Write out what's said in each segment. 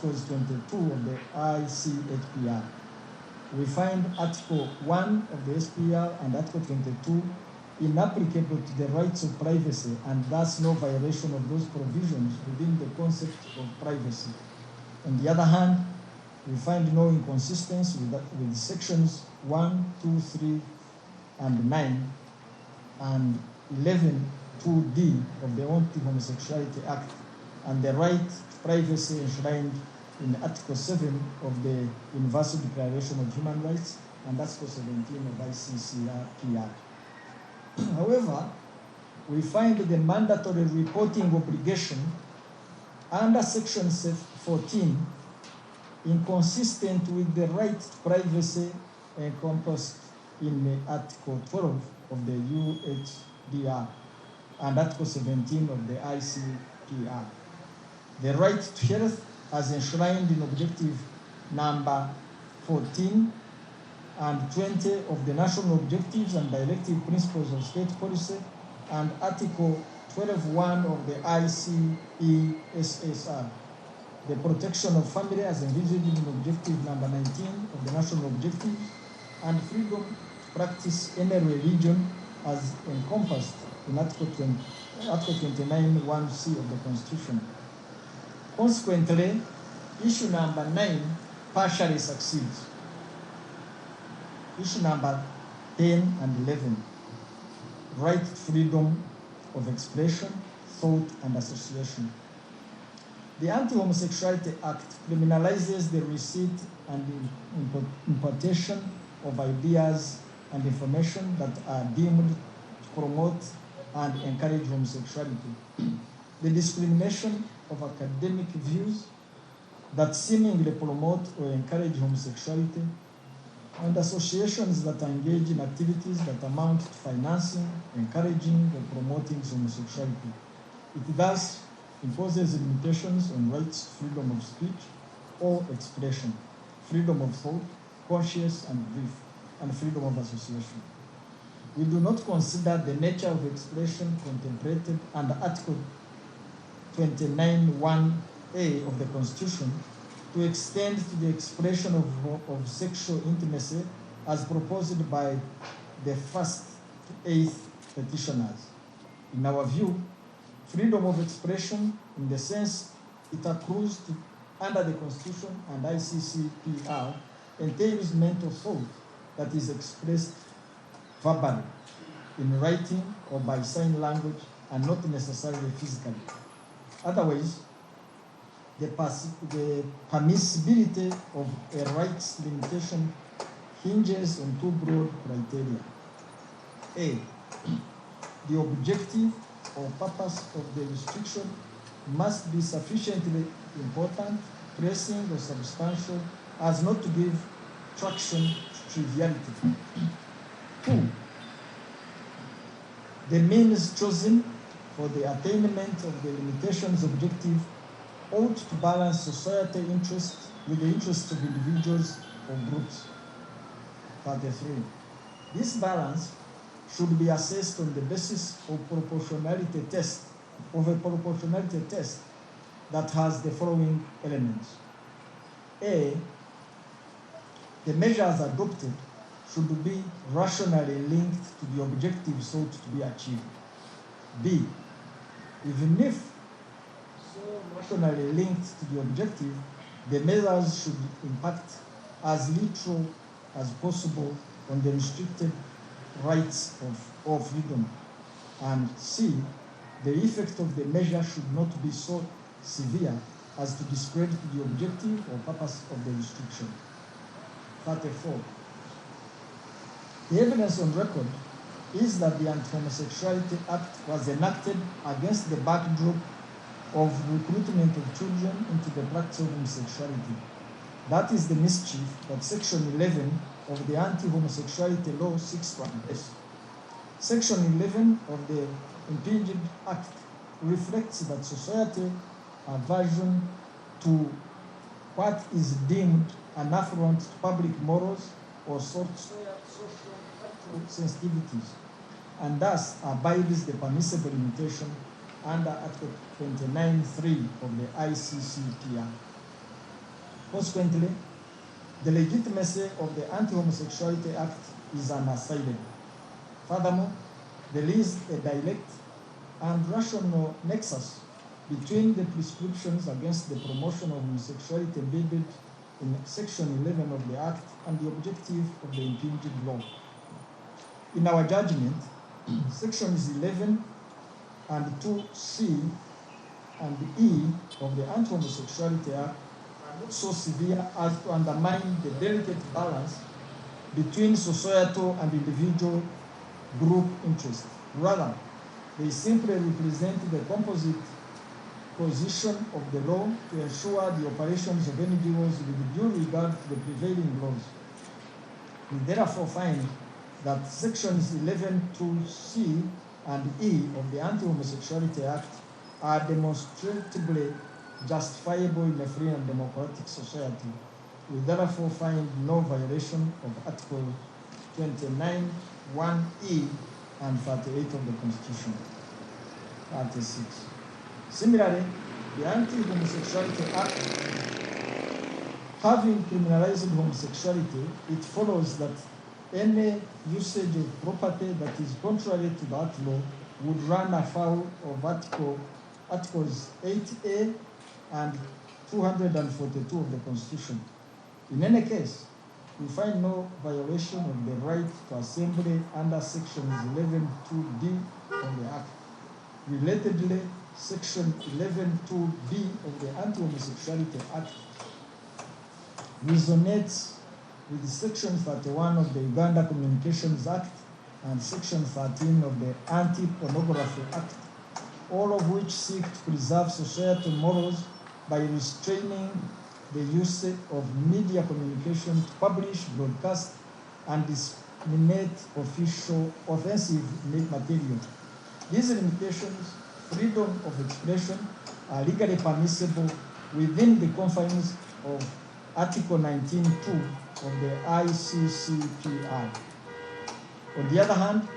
Clause 22 of the ICHPR. We find Article 1 of the SPR and Article 22 inapplicable to the rights of privacy, and thus no violation of those provisions within the concept of privacy. On the other hand, we find no inconsistency with sections 1, 2, 3, and 9, and 11(2)(d) of the Anti-Homosexuality Act, and the right to privacy enshrined in Article 7 of the Universal Declaration of Human Rights and Article 17 of ICCPR. However, we find the mandatory reporting obligation under Section 14 inconsistent with the right to privacy encompassed in Article 12 of the UHDR and Article 17 of the ICPR. The right to health, as enshrined in Objective number 14 and 20 of the National Objectives and Directive Principles of State Policy, and Article 12(1) of the ICESSR. The protection of family, as envisaged in Objective number 19 of the National Objectives, and freedom to practice any religion, as encompassed in Article 29(1)(c) of the Constitution. Consequently, issue number 9 partially succeeds. Issue number 10 and 11, right to freedom of expression, thought, and association. The Anti-Homosexuality Act criminalizes the receipt and importation of ideas and information that are deemed to promote and encourage homosexuality. The discrimination of academic views that seemingly promote or encourage homosexuality, and associations that engage in activities that amount to financing, encouraging, or promoting homosexuality. It thus imposes limitations on rights to freedom of speech or expression, freedom of thought, conscience and belief, and freedom of association. We do not consider the nature of expression contemplated under Article 29(1)(a) of the Constitution to extend to the expression of sexual intimacy as proposed by the 1st to 8th petitioners. In our view, freedom of expression, in the sense it accrues under the Constitution and ICCPR, entails mental thought that is expressed verbally, in writing, or by sign language, and not necessarily physically. Otherwise, the permissibility of a rights limitation hinges on two broad criteria. A, the objective or purpose of the restriction must be sufficiently important, pressing, or substantial as not to give traction to triviality. 2, the means chosen for the attainment of the limitations objective ought to balance societal interests with the interests of individuals or groups. 33. This balance should be assessed on the basis of a proportionality test that has the following elements. A, the measures adopted should be rationally linked to the objective sought to be achieved. B, even if so rationally linked to the objective, the measures should impact as little as possible on the restricted rights of freedom. And C, the effect of the measure should not be so severe as to discredit the objective or purpose of the restriction. 34. The evidence on record is that the Anti-Homosexuality Act was enacted against the backdrop of recruitment of children into the practice of homosexuality. That is the mischief that Section 11 of the Anti-Homosexuality Law seeks to address. Section 11 of the impinged Act reflects that society's aversion to what is deemed an affront to public morals or social sensitivities, and thus abides the permissible limitation under Article 29(3) of the ICCPR. Consequently, the legitimacy of the Anti-Homosexuality Act is unassailable. Furthermore, there is a direct and rational nexus between the prescriptions against the promotion of homosexuality embedded in Section 11 of the Act and the objective of the implemented law. In our judgment, Sections 11 and 2C and E of the Anti-Homosexuality Act are not so severe as to undermine the delicate balance between societal and individual group interests. Rather, they simply represent the composite position of the law to ensure the operations of NGOs with due regard to the prevailing laws. We therefore find that Sections 11(2)(c) and E of the Anti-Homosexuality Act are demonstrably justifiable in a free and democratic society. We therefore find no violation of Article 29, 1E and 38 of the Constitution. 36. Similarly, the Anti-Homosexuality Act, having criminalized homosexuality, it follows that any usage of property that is contrary to that law would run afoul of Articles 8A and 242 of the Constitution. In any case, we find no violation of the right to assembly under Sections 11(2)(d) of the Act. Relatedly, Section 11(2)(b) of the Anti-Homosexuality Act resonates with Section 31 of the Uganda Communications Act and Section 13 of the Anti-Pornography Act, all of which seek to preserve societal morals by restraining the use of media communication to publish, broadcast, and disseminate offensive material. These limitations, freedom of expression, are legally permissible within the confines of Article 19(2) of the ICCPR. On the other hand,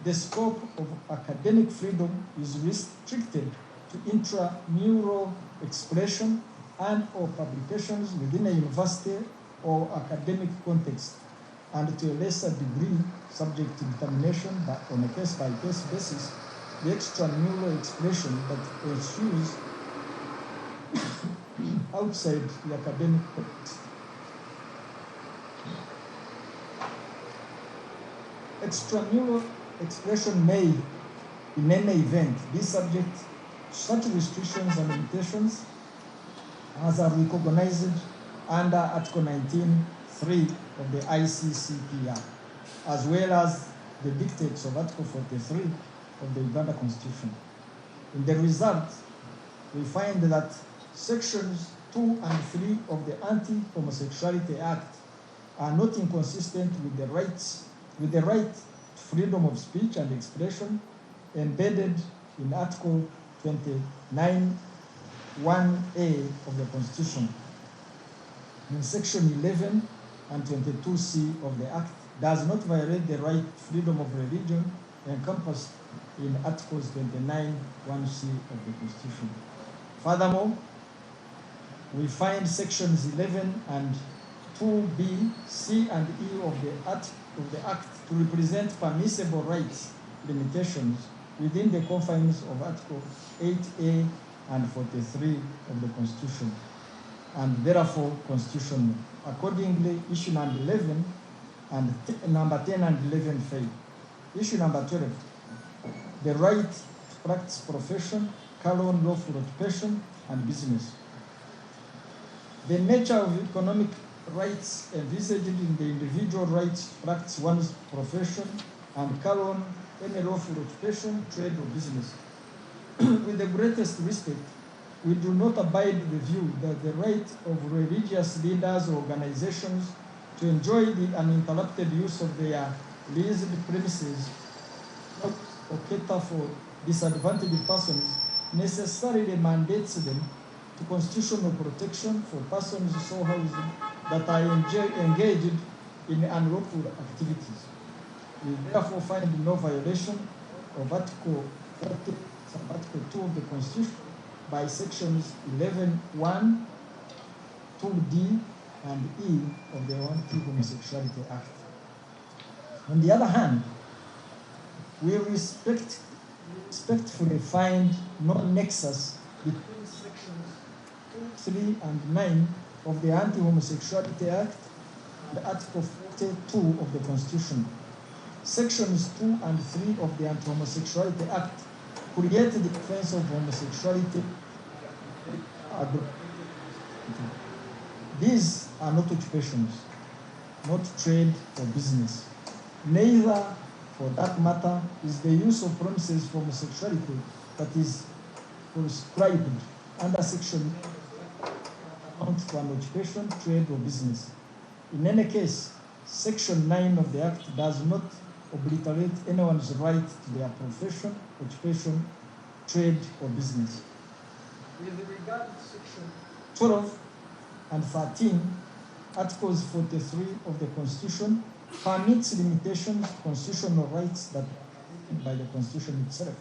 the scope of academic freedom is restricted to intramural expression and or publications within a university or academic context, and to a lesser degree, subject to determination on a case-by-case basis, the extramural expression that ensues outside the academic context. Extramural expression may, in any event, be subject to such restrictions and limitations as are recognized under Article 19(3) of the ICCPR, as well as the dictates of Article 43 of the Uganda Constitution. In the result, we find that Sections 2 and 3 of the Anti-Homosexuality Act are not inconsistent with the right to freedom of speech and expression embedded in Article 29, 1A of the Constitution. In Section 11 and 22C of the Act does not violate the right to freedom of religion encompassed in Articles 29, 1C of the Constitution. Furthermore, we find Sections 11 and 2B, C, and E of the Act to represent permissible rights limitations within the confines of Article 8A and 43 of the Constitution, and therefore constitutional. Accordingly, issue number 11 and number 10 and 11 fail. Issue number 12, the right to practice profession, carry on lawful occupation, and business. The nature of economic rights envisaged in the individual rights to practice one's profession and carry on any lawful occupation, trade, or business. With the greatest respect, we do not abide the view that the right of religious leaders or organizations to enjoy the uninterrupted use of their leased premises or cater for disadvantaged persons necessarily mandates them to constitutional protection for persons so housed that are engaged in unlawful activities. We therefore find no violation of Article 40, Article 2 of the Constitution by Sections 11(1), 2D and E of the Anti-Homosexuality Act. On the other hand, we respectfully find no nexus between sections 2, 3, and 9 of the Anti-Homosexuality Act and Article 42 of the Constitution. Sections 2 and 3 of the Anti-Homosexuality Act create the defense of homosexuality. These are not occupations, not trade or business. Neither, for that matter, is the use of promises for homosexuality that is prescribed under Section 9 to an occupation, trade, or business. In any case, Section 9 of the Act does not obliterate anyone's right to their profession, occupation, trade, or business. With regard to Section 12 and 13, Articles 43 of the Constitution permits limitations to constitutional rights that are by the Constitution itself.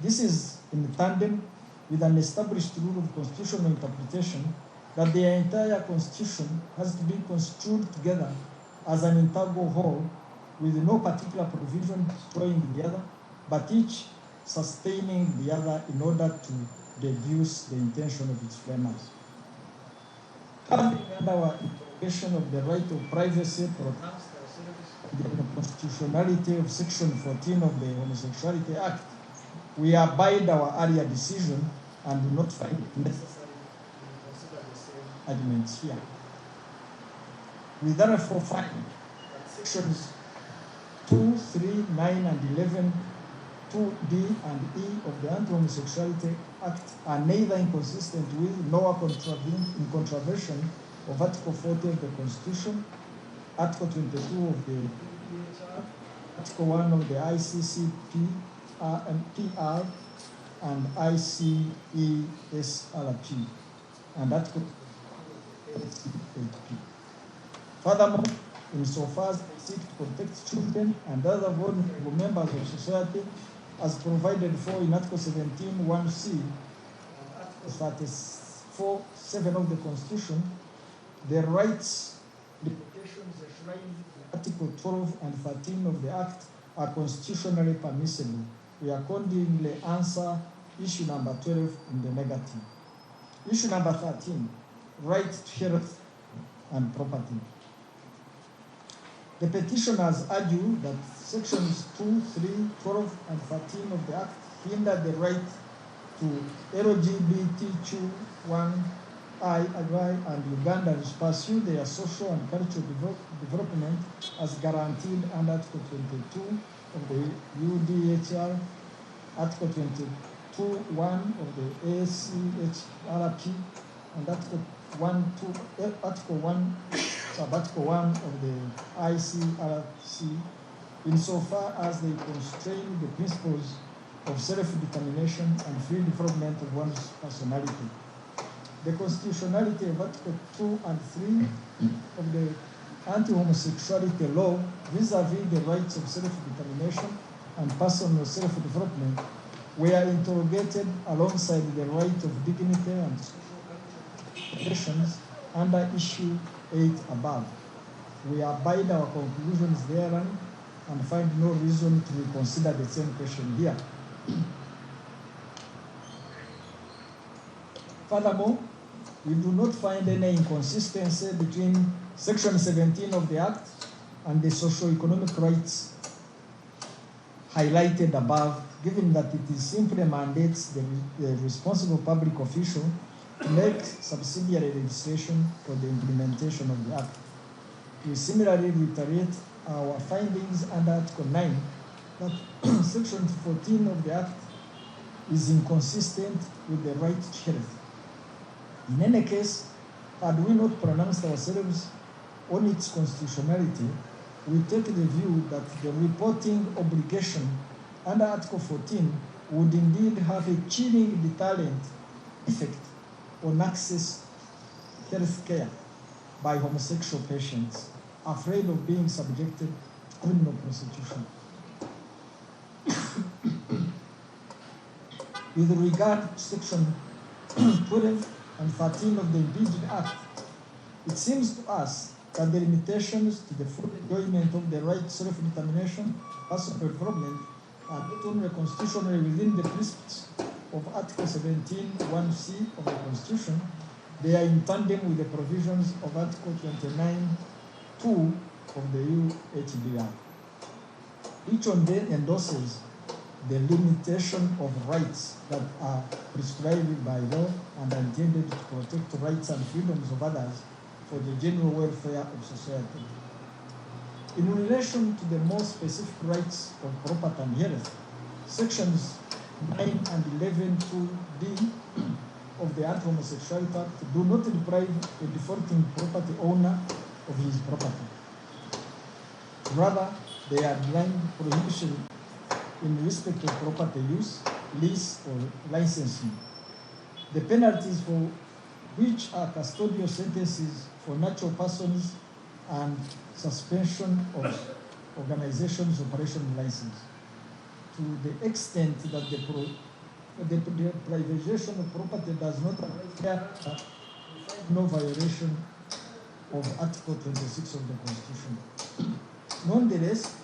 This is in tandem with an established rule of constitutional interpretation that the entire Constitution has to be construed together as an integral whole, with no particular provision destroying the other, but each sustaining the other in order to reduce the intention of its framers. Having under our interrogation of the right of privacy pronounced the constitutionality of Section 14 of the Homosexuality Act, we abide our earlier decision and do not find it necessary to consider the same arguments here. We therefore find that Sections 2, 3, 9, and 11, 2D and E of the Anti-Homosexuality Act are neither inconsistent with nor in contravention of Article 40 of the Constitution, Article 22 of the PHR, Article 1 of the ICCPR and ICESRP, and Article 8P. Furthermore, insofar as they seek to protect children and other vulnerable members of society, as provided for in Article 17(1)(c) and Article 34(7) of the Constitution, the rights, limitations enshrined in Article 12 and 13 of the Act are constitutionally permissible. We accordingly answer issue number 12 in the negative. Issue number 13, right to health and property. The petitioners argue that Sections 2, 3, 12, and 13 of the Act hinder the right to LGBTQ1I and Ugandans pursue their social and cultural development as guaranteed under Article 22 of the UDHR, Article 22(1) of the ACHRP, and Article 1 of the ICRC, insofar as they constrain the principles of self-determination and free development of one's personality. The constitutionality of Article 2 and 3 of the anti-homosexuality law vis-a-vis the rights of self-determination and personal self-development were interrogated alongside the right of dignity and social protections under issue 8 above. We abide our conclusions therein and find no reason to reconsider the same question here. Furthermore, we do not find any inconsistency between Section 17 of the Act and the socio-economic rights highlighted above, given that it is simply mandates the responsible public official to make subsidiary legislation for the implementation of the Act. We similarly reiterate our findings under Article 9 that Section 14 of the Act is inconsistent with the right to health. In any case, had we not pronounced ourselves on its constitutionality, we take the view that the reporting obligation under Article 14 would indeed have a chilling deterrent effect on access to health care by homosexual patients afraid of being subjected to criminal prosecution. With regard to Section 12 and 13 of the Impeachment Act, It seems to us that the limitations to the full enjoyment of the right to self-determination, personal development, are not only constitutionally within the precepts of Article 17(1)(c) of the Constitution, they are in tandem with the provisions of Article 29(2) of the UHDR. Each one then endorses the limitation of rights that are prescribed by law and are intended to protect the rights and freedoms of others for the general welfare of society. In relation to the more specific rights of property and health, sections 9 and 11(2)(d) of the Anti-Homosexuality Act do not deprive a defaulting property owner of his property. Rather, they are blind prohibition in respect of property use, lease, or licensing. The penalties for which are custodial sentences for natural persons and suspension of organizations' operation license. To the extent that the privatization of property does not require no violation of Article 26 of the Constitution. Nonetheless,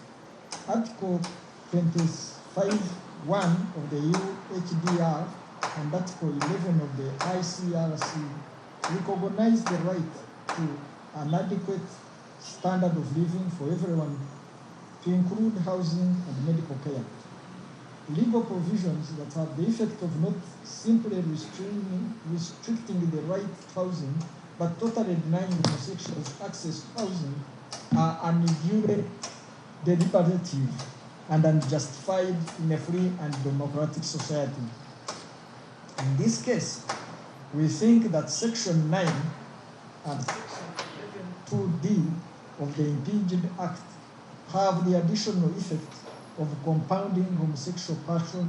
Article 25(1) of the UHDR and Article 11 of the ICRC recognize the right to an adequate standard of living for everyone, to include housing and medical care. Legal provisions that have the effect of not simply restricting the right to housing, but totally denying homosexuals access to housing, are unduly deliberative and unjustified in a free and democratic society. In this case, we think that Section 9 and Section 2D of the impeached Act have the additional effect of compounding homosexual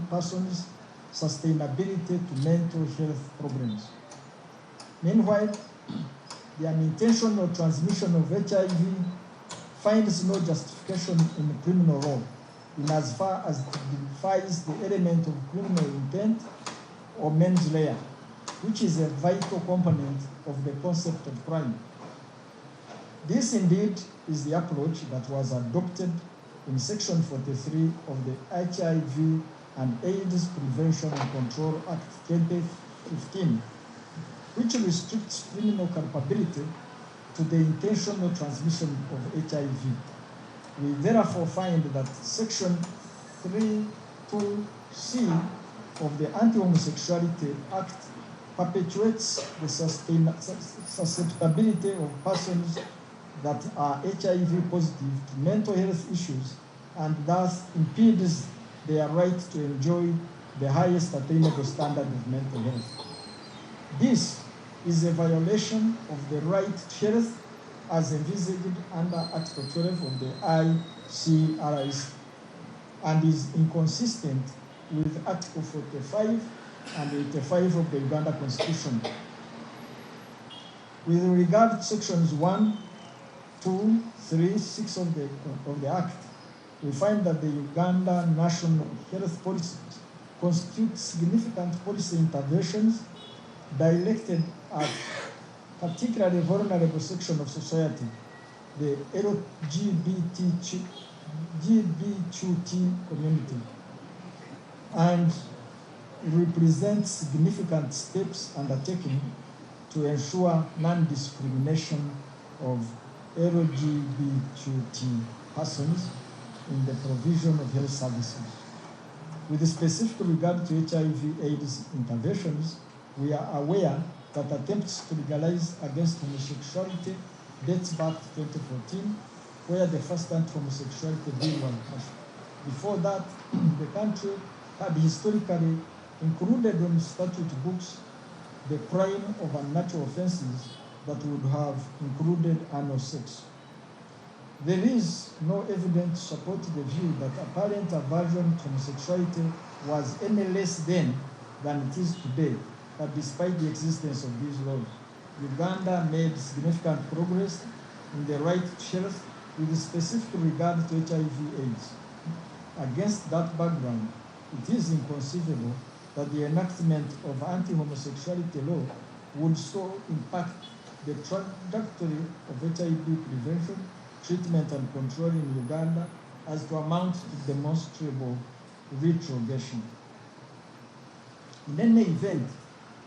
persons' sustainability to mental health problems. Meanwhile, the unintentional transmission of HIV finds no justification in criminal law, in as far as it defies the element of criminal intent or mens rea, which is a vital component of the concept of crime. This indeed is the approach that was adopted in Section 43 of the HIV and AIDS Prevention and Control Act 2015, which restricts criminal culpability to the intentional transmission of HIV. We therefore find that Section 3(2)(c) of the Anti-Homosexuality Act perpetuates the susceptibility of persons that are HIV positive to mental health issues and thus impedes their right to enjoy the highest attainable standard of mental health. This is a violation of the right to health as envisaged under Article 12 of the ICRC and is inconsistent with Article 45 and 85 of the Uganda Constitution. With regard to Sections 1, 2, 3, 6 of the Act, we find that the Uganda National Health Policy constitutes significant policy interventions directed at particularly vulnerable section of society, the LGBTQ community, and represents significant steps undertaken to ensure non-discrimination of LGBT persons in the provision of health services. With specific regard to HIV/AIDS interventions, we are aware that attempts to legalize against homosexuality dates back to 2014, where the first anti-homosexuality bill was passed. Before that, the country had historically included on statute books the crime of unnatural offenses that would have included anal sex. There is no evidence to support the view that apparent aversion to homosexuality was any less then than it is today, but despite the existence of these laws, Uganda made significant progress in the right to health with specific regard to HIV/AIDS. Against that background, it is inconceivable that the enactment of anti-homosexuality law would so impact the trajectory of HIV prevention, treatment and control in Uganda as to amount to demonstrable retrogression. In any event,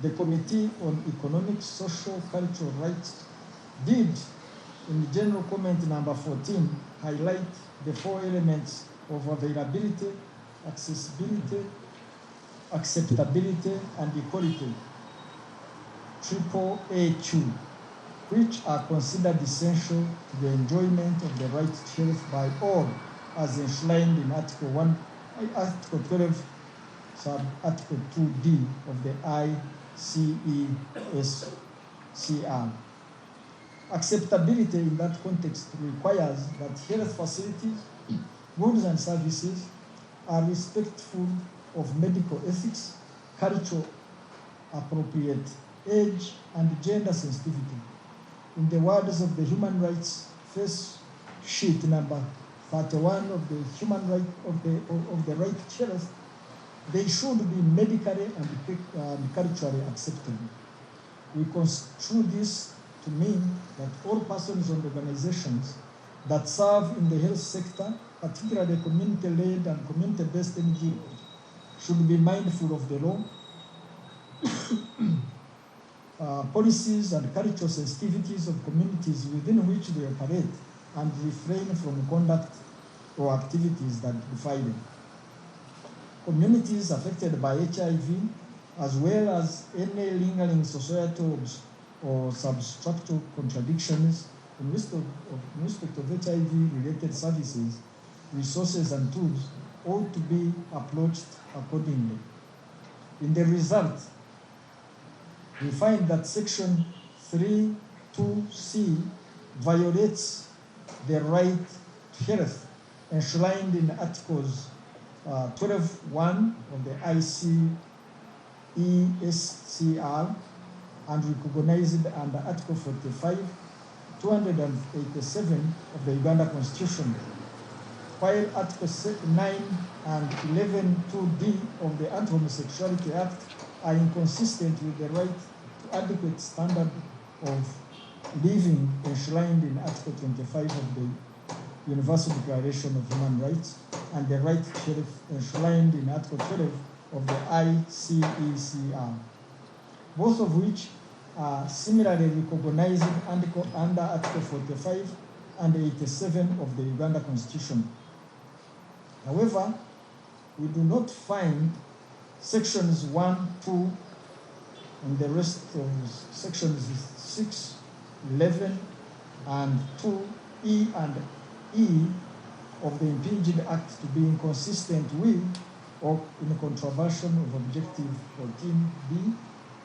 the Committee on Economic, Social, Cultural Rights did, in general comment number 14, highlight the 4 elements of availability, accessibility, acceptability, and equality, AAA2, which are considered essential to the enjoyment of the right to health by all, as enshrined in Article 12, Sub-Article 2D of the ICESCR. Acceptability in that context requires that health facilities, goods and services are respectful of medical ethics, cultural appropriate age, and gender sensitivity. In the words of the Human Rights Face Sheet number 31 of the Human Right of the Right to Health, they should be medically and culturally acceptable. We construe this to mean that all persons and organizations that serve in the health sector, particularly community-led and community-based NGOs, should be mindful of the law, policies and cultural sensitivities of communities within which they operate, and refrain from conduct or activities that defy them. Communities affected by HIV, as well as any lingering societal or substructural contradictions in respect of HIV-related services, resources, and tools, ought to be approached accordingly. In the result, we find that Section 3.2c violates the right to health enshrined in Articles 12.1 of the ICESCR and recognized under Article 45, 287 of the Uganda Constitution, while Article 9 and 11.2d of the Anti-Homosexuality Act are inconsistent with the right to adequate standard of living enshrined in Article 25 of the Universal Declaration of Human Rights and the right to health enshrined in Article 12 of the ICESCR, both of which are similarly recognized under Article 45 and 87 of the Uganda Constitution. However, we do not find Sections 1, 2, and the rest of Sections 6, 11, and 2E and E of the impinged Act to be inconsistent with or in contravention of Objective 14B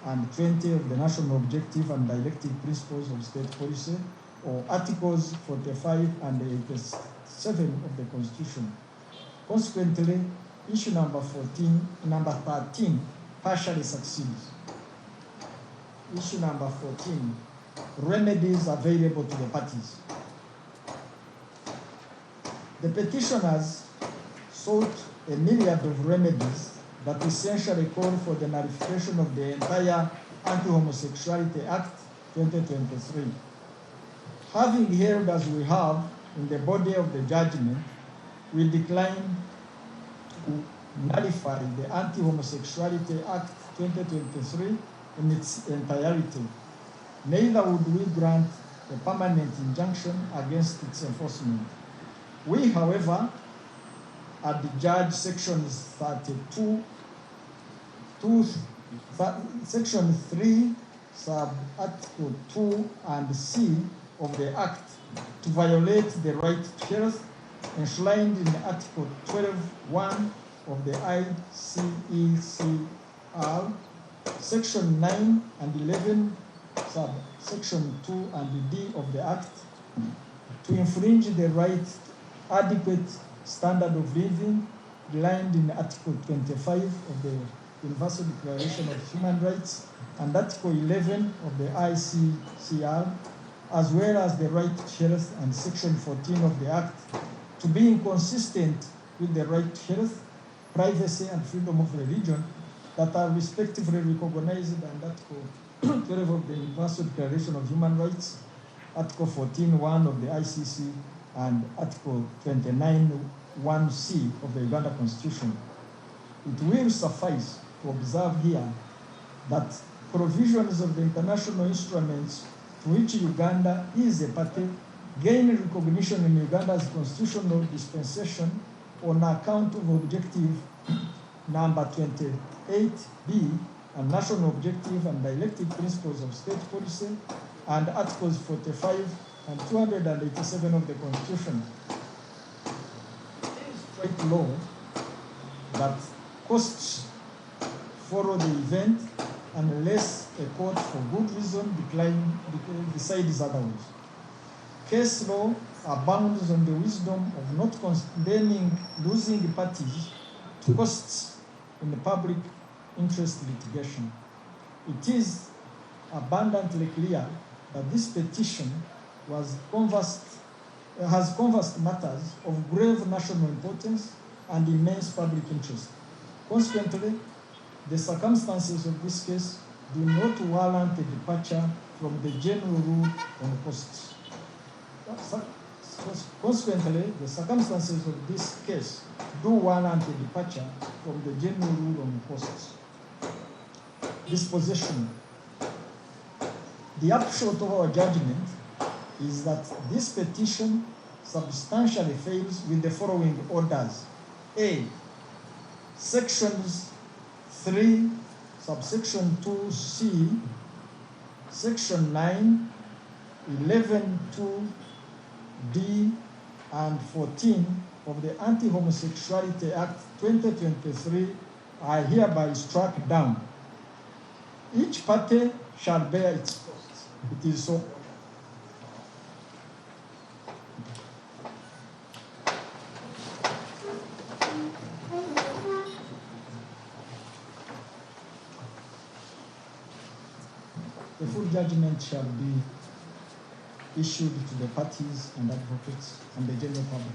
and 20 of the National Objective and Directive Principles of State Policy, or Articles 45 and 87 of the Constitution. Consequently, issue number 13 partially succeeds. Issue number 14, remedies available to the parties. The petitioners sought a myriad of remedies that essentially call for the nullification of the entire Anti-Homosexuality Act 2023. Having held as we have in the body of the judgment, we decline to nullify the Anti-Homosexuality Act 2023 in its entirety. Neither would we grant a permanent injunction against its enforcement. We, however, adjudge sections Section 3, sub-article 2 and C of the Act to violate the right to health enshrined in Article 12.1 of the ICESCR, Section 9 and 11, Section 2 and D of the Act, to infringe the right to adequate standard of living lined in Article 25 of the Universal Declaration of Human Rights and Article 11 of the ICCR, as well as the right to health and Section 14 of the Act, to be inconsistent with the right to health, privacy, and freedom of religion that are respectively recognized under Article 12 of the Universal Declaration of Human Rights, Article 14.1 of the ICC, and Article 29.1c of the Uganda Constitution. It will suffice to observe here that provisions of the international instruments to which Uganda is a party gain recognition in Uganda's constitutional dispensation on account of Objective number 28B and National Objective and Directive Principles of State Policy and Articles 45 and 287 of the Constitution. It is straight law that costs follow the event unless a court for good reason decides otherwise. Case law abounds on the wisdom of not condemning losing parties to costs in the public interest litigation. It is abundantly clear that this petition has conversed matters of grave national importance and immense public interest. Consequently, the circumstances of this case do not warrant a departure from the general rule on costs. Consequently, the circumstances of this case do warrant a departure from the general rule on costs. Disposition. The upshot of our judgment is that this petition substantially fails with the following orders. A. Sections 3, subsection 2C, section 9, 11, 2D, and 14 of the Anti-Homosexuality Act 2023 are hereby struck down. Each party shall bear its costs. It is so. The full judgment shall be issued to the parties and advocates and the general public.